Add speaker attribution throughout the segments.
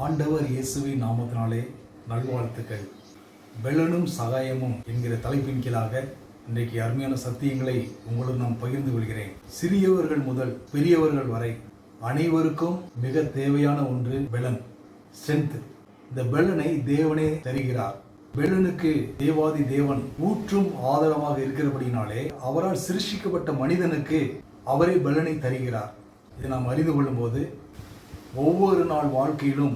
Speaker 1: ஆண்டவர் இயேசுவின் நாமத்தினாலே நல்வாழ்த்துக்கள். பெலனும் சகாயமும் என்கிற தலைப்பின் கீழாக இன்றைக்கு அருமையான சத்தியங்களை உங்களுடன் நான் பகிர்ந்து கொள்கிறேன். சிறியவர்கள் முதல் பெரியவர்கள் வரை அனைவருக்கும் மிக தேவையான ஒன்று பெலன், ஸ்ட்ரென்த். இந்த பெலனை தேவனே தருகிறார். பெலனுக்கு தேவாதி தேவன் ஊற்றும் ஆதாரமாக இருக்கிறபடினாலே அவரால் சிருஷ்டிக்கப்பட்ட மனிதனுக்கு அவரே பெலனை தருகிறார். இதை நாம் அறிந்து கொள்ளும் போது ஒவ்வொரு நாள் வாழ்க்கையிலும்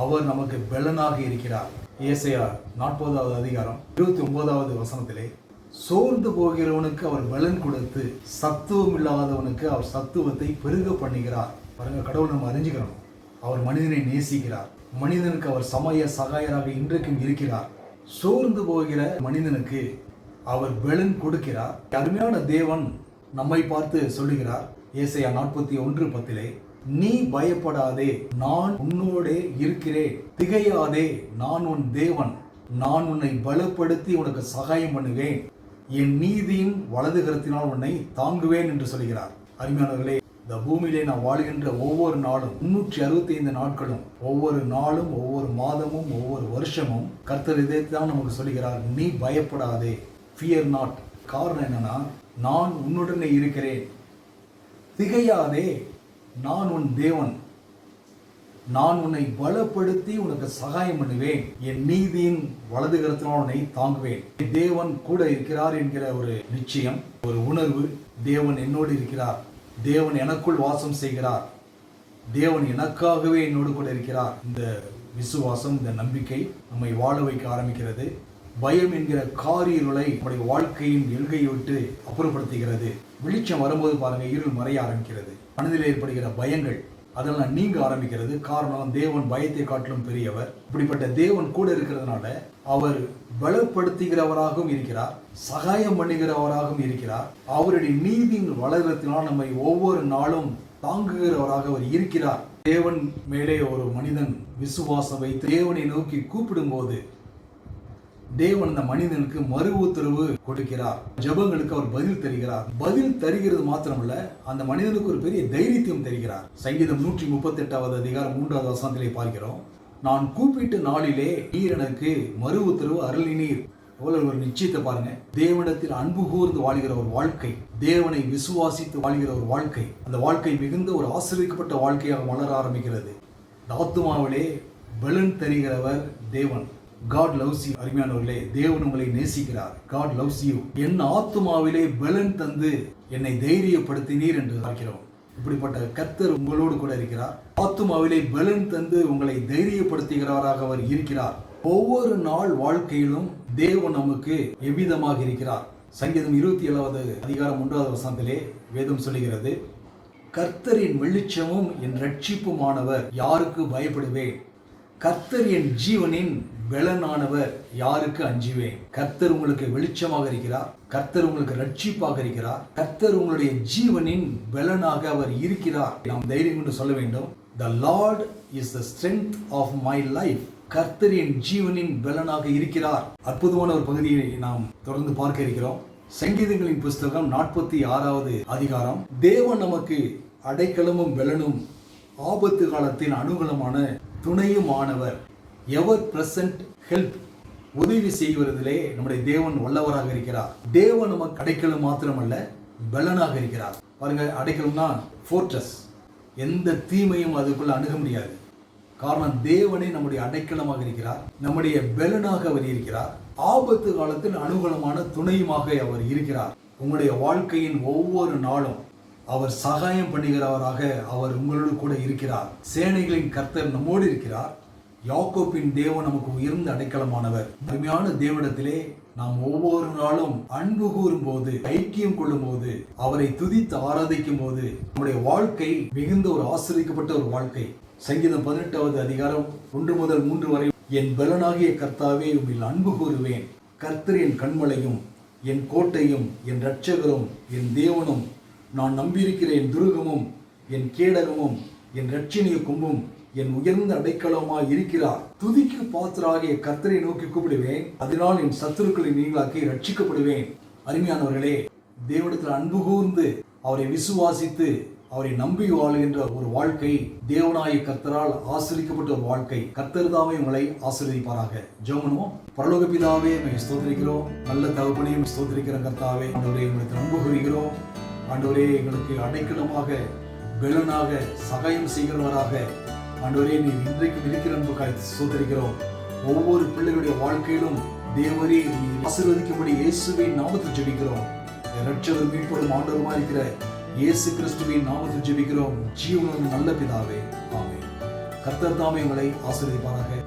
Speaker 1: அவர் நமக்கு பெலனாக இருக்கிறார். ஏசாயா 40வது அதிகாரம் 29வது வசனத்திலே, சோர்ந்து போகிறவனுக்கு அவர் பெலன் கொடுத்து சத்துவம் இல்லாதவனுக்கு அவர் சத்துவத்தை பெருக பண்ணுகிறார். பாருங்க, கடவுள் நம்ம அறிஞ்சுக்கிறோம். அவர் மனிதனை நேசிக்கிறார். மனிதனுக்கு அவர் சமய சகாயராக இன்றைக்கும் இருக்கிறார். சோர்ந்து போகிற மனிதனுக்கு அவர் பெலன் கொடுக்கிறார். அருமையான தேவன் நம்மை பார்த்து சொல்லுகிறார். ஏசாயா 41:10, நீ பயப்படாதே, நான் உன்னோடே இருக்கிறேன், திகையாதே, நான் உன் தேவன், நான் உன்னை பலப்படுத்தி உனக்கு சகாயம் பண்ணுவேன், என் நீதியின் வலதுகரத்தினால் உன்னை தாங்குவேன் என்று சொல்கிறார். அருமையானவர்களே, இந்த பூமியிலே நான் வாழ்கின்ற ஒவ்வொரு நாளும் 365 நாட்களும், ஒவ்வொரு நாளும், ஒவ்வொரு மாதமும், ஒவ்வொரு வருஷமும் கர்த்தர் இதைத்தான் நமக்கு சொல்கிறார், நீ பயப்படாதே, ஃபியர் நாட். காரணம் என்னன்னா, நான் உன்னுடனே இருக்கிறேன், திகையாதே, நான் உன் தேவன், நான் உன்னை பலப்படுத்தி உனக்கு சகாயம் பண்ணுவேன், என் நீதியின் வலதுகரத்தினால் உன்னை தாங்குவேன். தேவன் கூட இருக்கிறார் என்கிற ஒரு நிச்சயம், ஒரு உணர்வு. தேவன் என்னோடு இருக்கிறார், தேவன் எனக்குள் வாசம் செய்கிறார், தேவன் எனக்காகவே என்னோடு கூட இருக்கிறார். இந்த விசுவாசம், இந்த நம்பிக்கை நம்மை வாழ வைக்க ஆரம்பிக்கிறது. பயம் என்கிற காரிருளை நம்முடைய வாழ்க்கையின் எல்கையை விட்டு அப்புறப்படுத்துகிறது. வெளிச்சம் வரும்போது பாருங்க, இருள் மறைய ஆரம்பிக்கிறது. மனதில் ஏற்படுகிற பயங்கள் அதெல்லாம் நீங்க ஆரம்பிக்கிறது. காரணம், தேவன் பயத்தை காட்டிலும் பெரியவர். இப்படிப்பட்ட தேவன் கூட இருக்கிறதுனால அவர் பலப்படுத்துகிறவராகவும் இருக்கிறார், சகாயம் பண்ணுகிறவராகவும் இருக்கிறார். அவருடைய நீதியின் வளரத்தினால் நம்மை ஒவ்வொரு நாளும் தாங்குகிறவராக அவர் இருக்கிறார். தேவன் மேலே ஒரு மனிதன் விசுவாசம் வைத்து தேவனை நோக்கி கூப்பிடும் போது தேவன் அந்த மனிதனுக்கு மறு உத்தரவு கொடுக்கிறார். ஜெபங்களுக்கு அவர் பதில் தருகிறார். பதில் தருகிறது மாத்திரமல்ல, அந்த மனிதனுக்கு ஒரு பெரிய தைரியத்தையும் தருகிறார். சங்கீதம் 138வது அதிகாரம் 3வது வசனத்திலே பார்க்கிறோம், நான் கூப்பிட்ட நாளிலே நீர் எனக்கு மறு உத்தரவு அருளினீர். எவ்வளவு ஒரு நிச்சயத்தை பாருங்க. தேவனிடத்தில் அன்பு கூர்ந்து வாழ்கிற ஒரு வாழ்க்கை, தேவனை விசுவாசித்து வாழ்கிற ஒரு வாழ்க்கை, அந்த வாழ்க்கை மிகுந்த ஒரு ஆசீர்வதிக்கப்பட்ட வாழ்க்கையாக வளர ஆரம்பிக்கிறது. ஆத்துமாவிலே பெலன் தருகிறவர் தேவன். God loves you. அருமையானவர்களே, தேவன் உங்களை நேசிக்கிறார். God loves you. என் ஆத்துமாவிலே பெலன் தந்து என்னை தைரியப்படுத்தினீர் என்று பார்க்கிறோம். இப்படிப்பட்ட கர்த்தர் உங்களோடு கூட இருக்கிறார். ஆத்துமாவிலே பெலன் தந்து உங்களை தைரியப்படுத்துகிறவராக அவர் இருக்கிறார். ஒவ்வொரு நாள் வாழ்க்கையிலும் தேவன் நமக்கு எவ்விதமாக இருக்கிறார். சங்கீதம் 27வது அதிகாரம் 1வது வசனத்திலே வேதம் சொல்லுகிறது, கர்த்தரின் வெளிச்சமும் என் ரட்சிப்புமானவர், யாருக்கு பயப்படுவேன்? கர்த்தர் என் ஜீவனின் பெலனானவர், யாருக்கு அஞ்சுவேன்? கர்த்தர் உங்களுக்கு வெளிச்சமாக இருக்கிறார், கர்த்தர் உங்களுக்கு ரட்சிப்பாக இருக்கிறார், கர்த்தர் உங்களுடைய ஜீவனின் பெலனாக அவர் இருக்கிறார். நாம் தைரியம் கொண்டு சொல்ல வேண்டும், the Lord is the strength of my life. கர்த்தர் என் ஜீவனின் பெலனாக இருக்கிறார். அற்புதமான ஒரு பகுதியை நாம் தொடர்ந்து பார்க்க இருக்கிறோம். சங்கீதங்களின் புஸ்தகம் 46வது அதிகாரம், தேவன் நமக்கு அடைக்கலமும் பெலனும் ஆபத்து காலத்தில் அனுகூலமான துணையுமானவர். எவர் பிரசன்ட் ஹெல்ப், உதவி செய்வதிலே நம்முடைய தேவன் வல்லவராக இருக்கிறார். தேவன் நமக்கு அடைக்கலம் மாத்திரமல்ல, பெலனாக இருக்கிறார். பாருங்க, அடைக்கலம்னா ஃபோர்ட்ரஸ். எந்த தீமையும் அதுக்குள்ள அணுக முடியாது. காரணம், தேவனே நம்முடைய அடைக்கலமாக இருக்கிறார், நம்முடைய பெலனாக அவர் இருக்கிறார். ஆபத்து காலத்தில் அனுகூலமான துணையுமாக அவர் இருக்கிறார். உங்களுடைய வாழ்க்கையின் ஒவ்வொரு நாளும் அவர் சகாயம் பண்ணுகிறவராக அவர் உங்களோடு கூட இருக்கிறார். சேனைகளின் கர்த்தர் நம்மோடு இருக்கிறார். யாக்கோபின் தேவன் நமக்கு உயர்ந்த அடைக்கலமானவர். அருமையான தேவனிடத்திலே நாம் ஒவ்வொரு நாளும் அன்பு கூறும் போது, ஐக்கியம் கொள்ளும் போது, அவரை துதித்து ஆராதிக்கும் போது நம்முடைய வாழ்க்கை மிகுந்த ஒரு ஆசீர்வதிக்கப்பட்ட ஒரு வாழ்க்கை. சங்கீதம் 18வது அதிகாரம் 1 முதல் 3 வரை, என் பெலனாகிய கர்த்தாவே உம்மில் அன்பு கூறுவேன். கர்த்தர் என் கண்மலையும் என் கோட்டையும் என் இரட்சகரும் என் தேவனும், நான் நம்பியிருக்கிற என் துருகமும் என் கேடகமும் என் இரட்சணிய கொம்பும் என் உயர்ந்த அடைக்கலமாய் இருக்கிறார். துதிக்கு பாத்திராகிய கர்த்தரை நோக்கி கூப்பிடுவேன், அதனால் என் சத்துருக்களை நீங்களாக்கி ரட்சிக்கப்படுவேன். அருமையானவர்களே, தேவனிடத்தில் அன்பு கூர்ந்து அவரை விசுவாசித்து அவரை நம்பி வாழுகின்ற ஒரு வாழ்க்கை, தேவனாய கர்த்தரால் ஆசீர்வதிக்கப்பட்ட ஒரு வாழ்க்கை. கர்த்தர் தாமே உங்களை ஆசீர்வதிப்பாராக. ஜெபம் பண்ணுவோம். பரலோக பிதாவே, உம்மை ஸ்தோத்திரிக்கிறோம். நல்ல தகப்பனையும் ஸ்தோத்திரிக்கிற கர்த்தாவே, ஆண்டவரே உங்களுக்கு நம்புகிறோம். ஆண்டவரே எங்களுக்கு அடைக்கலமாக, பெலனாக, சகாயம் செய்கிறவராக ஆண்டவரே நீர் இன்றைக்கு இருக்கிற என்பதற்காக ஸ்தோத்திரிக்கிறோம். ஒவ்வொரு பிள்ளைகளுடைய வாழ்க்கையிலும் தேவரே நீர் ஆசீர்வதிக்கும்படி இயேசுவின் நாமத்தில் ஜெபிக்கிறோம். இரட்சகர் மீட்பரும் ஆண்டவருமாய் இருக்கிற இயேசு கிறிஸ்துவின் நாமத்தில் ஜெபிக்கிறோம். ஜீவனுள்ள நல்ல பிதாவே, ஆமென். கர்த்தர் தாமே உங்களை ஆசீர்வதிப்பாராக.